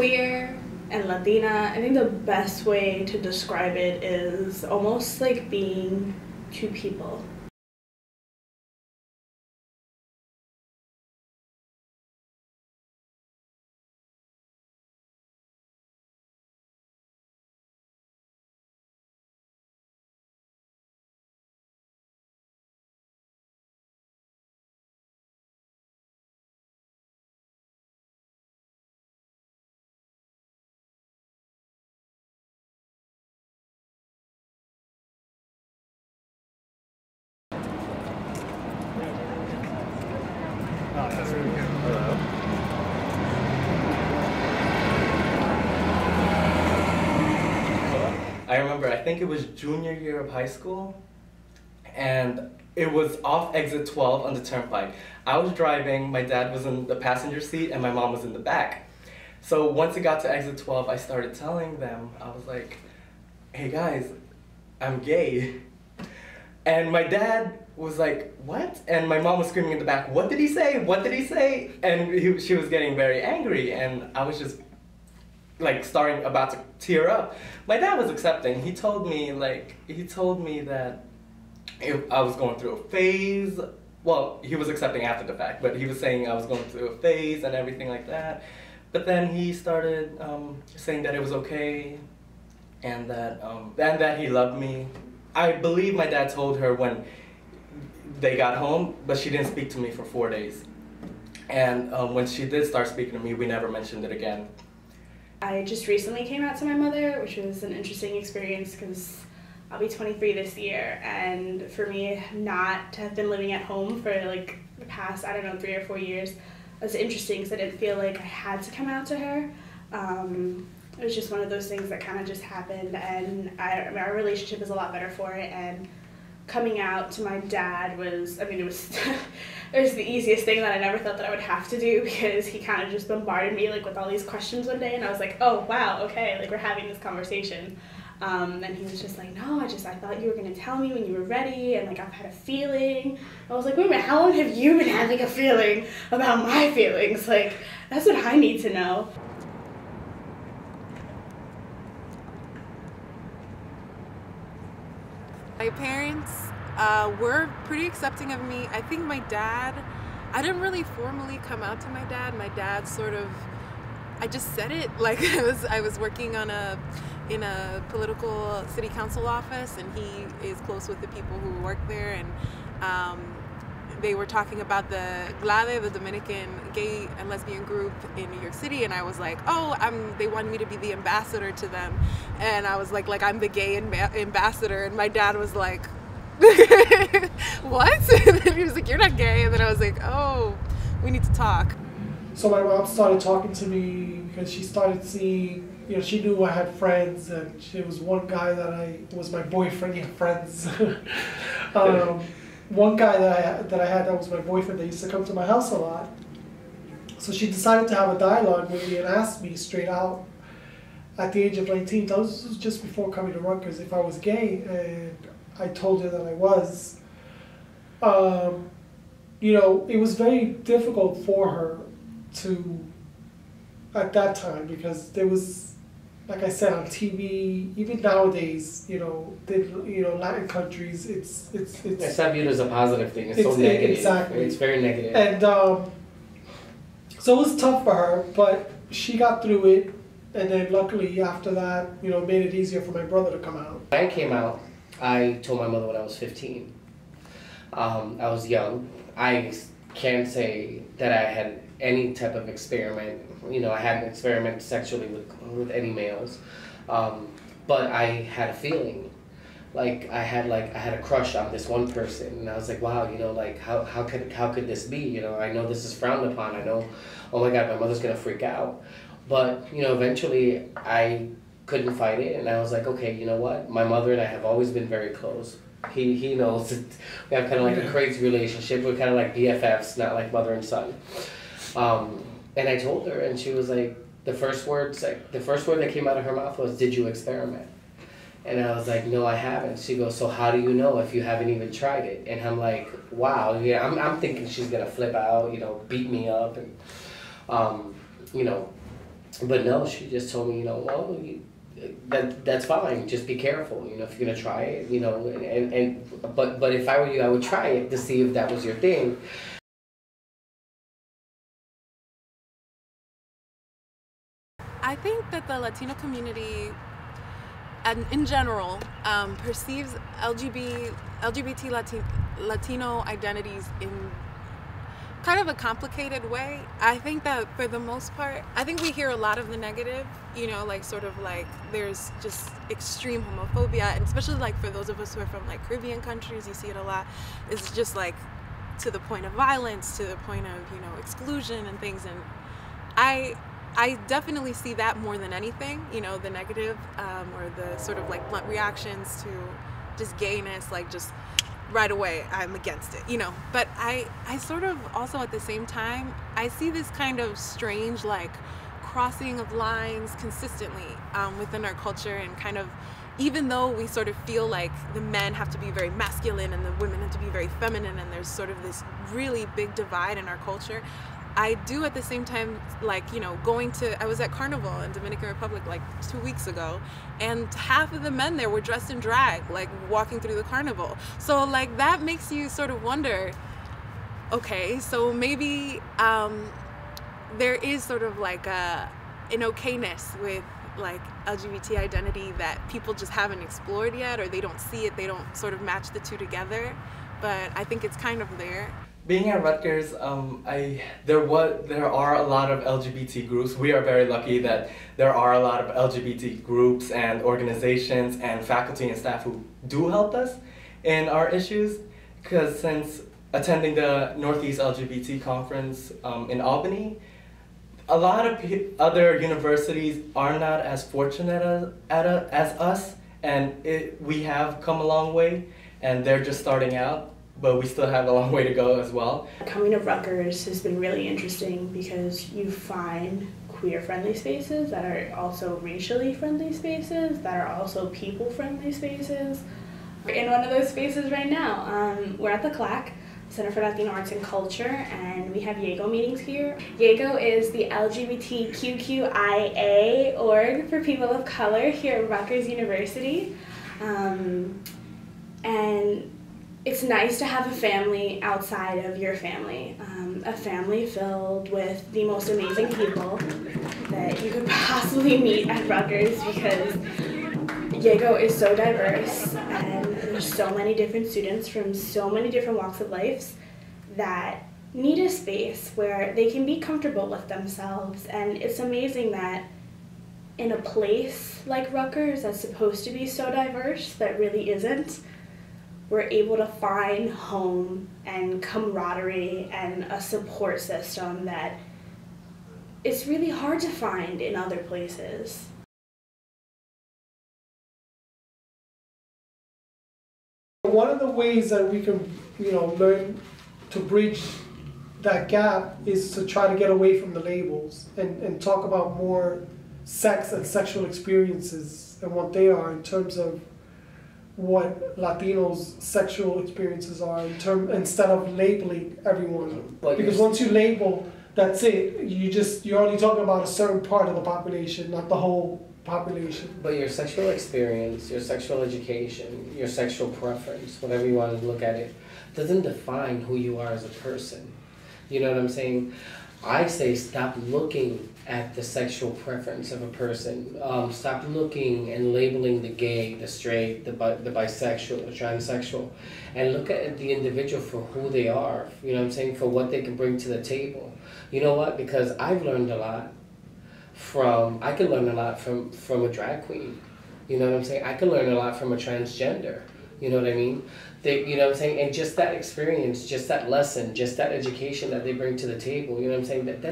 queer and Latina, I think the best way to describe it is almost like being two people. That's really good. Hello. I remember, I think it was junior year of high school, and it was off exit 12 on the turnpike. I was driving, my dad was in the passenger seat, and my mom was in the back. So once it got to exit 12, I started telling them, I was like, hey guys, I'm gay. And my dad was like, what? And my mom was screaming in the back, what did he say? What did he say? And she was getting very angry, and I was just like about to tear up. My dad was accepting. He told me that I was going through a phase. Well, he was accepting after the fact, but he was saying I was going through a phase and everything like that. But then he started saying that it was okay, and that he loved me. I believe my dad told her when they got home, but she didn't speak to me for 4 days. And when she did start speaking to me, we never mentioned it again. I just recently came out to my mother, which was an interesting experience because I'll be 23 this year, and for me not to have been living at home for like the past, 3 or 4 years was interesting because I didn't feel like I had to come out to her. It was just one of those things that kind of just happened, and our relationship is a lot better for it, and coming out to my dad was, it was it was the easiest thing that I never thought that I would have to do, because he kind of just bombarded me like with all these questions one day, and I was like, oh wow, okay, like we're having this conversation. And he was just like, no, I thought you were going to tell me when you were ready, and like I've had a feeling. I was like, wait a minute, how long have you been having a feeling about my feelings? Like, that's what I need to know. My parents were pretty accepting of me. I think my dad, I didn't really formally come out to my dad. My dad sort of, I just said it like I was working in a political city council office, and he is close with the people who work there, and they were talking about the GLADE, the Dominican gay and lesbian group in New York City, and I was like, oh, they wanted me to be the ambassador to them, and I was like I'm the gay ambassador, and my dad was like, what? And then he was like, you're not gay, and then I was like, oh, we need to talk. So my mom started talking to me because she started seeing, she knew I had friends, and there was one guy that was my boyfriend. Yeah, friends. One guy that I had that was my boyfriend that used to come to my house a lot. So she decided to have a dialogue with me and asked me straight out at the age of 19, this was just before coming to Rutgers, if I was gay, and I told her that I was. It was very difficult for her to, at that time, because there was, like I said, on TV, even nowadays, Latin countries, it's not viewed as a positive thing. It's so negative. Exactly. It's very negative. And so it was tough for her, but she got through it, and then luckily after that, made it easier for my brother to come out. When I came out, I told my mother when I was 15. I was young. I can't say that I had any type of experiment. I hadn't experimented sexually with any males, but I had a feeling, I had a crush on this one person, and I was like, wow, how could this be? I know this is frowned upon. I know, oh my God, my mother's gonna freak out. But eventually I couldn't fight it, and I was like, okay, you know what? My mother and I have always been very close. He knows that we have kind of like a crazy relationship. We're kind of like BFFs, not like mother and son. And I told her, and she was like, the first word that came out of her mouth was, "Did you experiment?" And I was like, "No, I haven't." She goes, "So how do you know if you haven't even tried it?" And I'm like, wow, yeah, I'm thinking she's gonna flip out, beat me up, and But no, she just told me, you know, well, that's fine. Just be careful, you know, if you're gonna try it, you know, but if I were you, I would try it to see if that was your thing. I think that the Latino community, and in general, perceives LGBT Latino identities in kind of a complicated way. I think that for the most part, I think we hear a lot of the negative, you know, like sort of like there's just extreme homophobia, and especially like for those of us who are from like Caribbean countries, you see it a lot. It's just like to the point of violence, to the point of, you know, exclusion and things. And I definitely see that more than anything, you know, the negative or the sort of like blunt reactions to just gayness, like just right away I'm against it, you know. But I sort of also at the same time, I see this kind of strange like crossing of lines consistently within our culture, and kind of, even though we sort of feel like the men have to be very masculine and the women have to be very feminine, and there's sort of this really big divide in our culture, I do at the same time, like, you know, I was at Carnival in Dominican Republic like 2 weeks ago, and half of the men there were dressed in drag, like walking through the carnival. So like that makes you sort of wonder, okay, so maybe there is sort of like an okayness with like LGBT identity that people just haven't explored yet, or they don't see it, they don't sort of match the two together, but I think it's kind of there. Being at Rutgers, there are a lot of LGBT groups. We are very lucky that there are a lot of LGBT groups and organizations and faculty and staff who do help us in our issues. Because since attending the Northeast LGBT conference in Albany, a lot of other universities are not as fortunate as us, and we have come a long way, and they're just starting out. But we still have a long way to go as well. Coming to Rutgers has been really interesting because you find queer-friendly spaces that are also racially friendly spaces, that are also people-friendly spaces. We're in one of those spaces right now. We're at the CLAC, Center for Latino Arts and Culture, and we have YAGO meetings here. YAGO is the LGBTQIA org for people of color here at Rutgers University. And it's nice to have a family outside of your family, a family filled with the most amazing people that you could possibly meet at Rutgers, because YAGO is so diverse and there's so many different students from so many different walks of life that need a space where they can be comfortable with themselves. And it's amazing that in a place like Rutgers that's supposed to be so diverse that really isn't, we're able to find home and camaraderie and a support system that it's really hard to find in other places. One of the ways that we can, you know, learn to bridge that gap is to try to get away from the labels and talk about more sex and sexual experiences and what they are in terms of what Latinos' sexual experiences are instead of labeling everyone. Because once you label, that's it. You're only talking about a certain part of the population, not the whole population. But your sexual experience, your sexual education, your sexual preference, whatever you want to look at it, doesn't define who you are as a person. You know what I'm saying? I say stop looking at the sexual preference of a person. Stop looking and labeling the gay, the straight, the bisexual, the transsexual, and look at the individual for who they are, you know what I'm saying, for what they can bring to the table. You know what? Because I've learned a lot I can learn a lot from a drag queen. You know what I'm saying? I can learn a lot from a transgender. You know what I mean? You know what I'm saying? And just that experience, just that lesson, just that education that they bring to the table, you know what I'm saying? That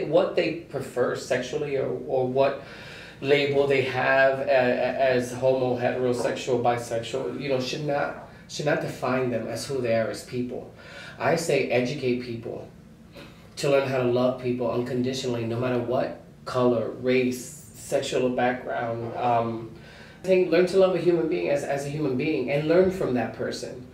what they prefer sexually, or what label they have as homo, heterosexual, bisexual, you know, should not define them as who they are as people. I say educate people to learn how to love people unconditionally, no matter what color, race, sexual background. Learn to love a human being as a human being and learn from that person.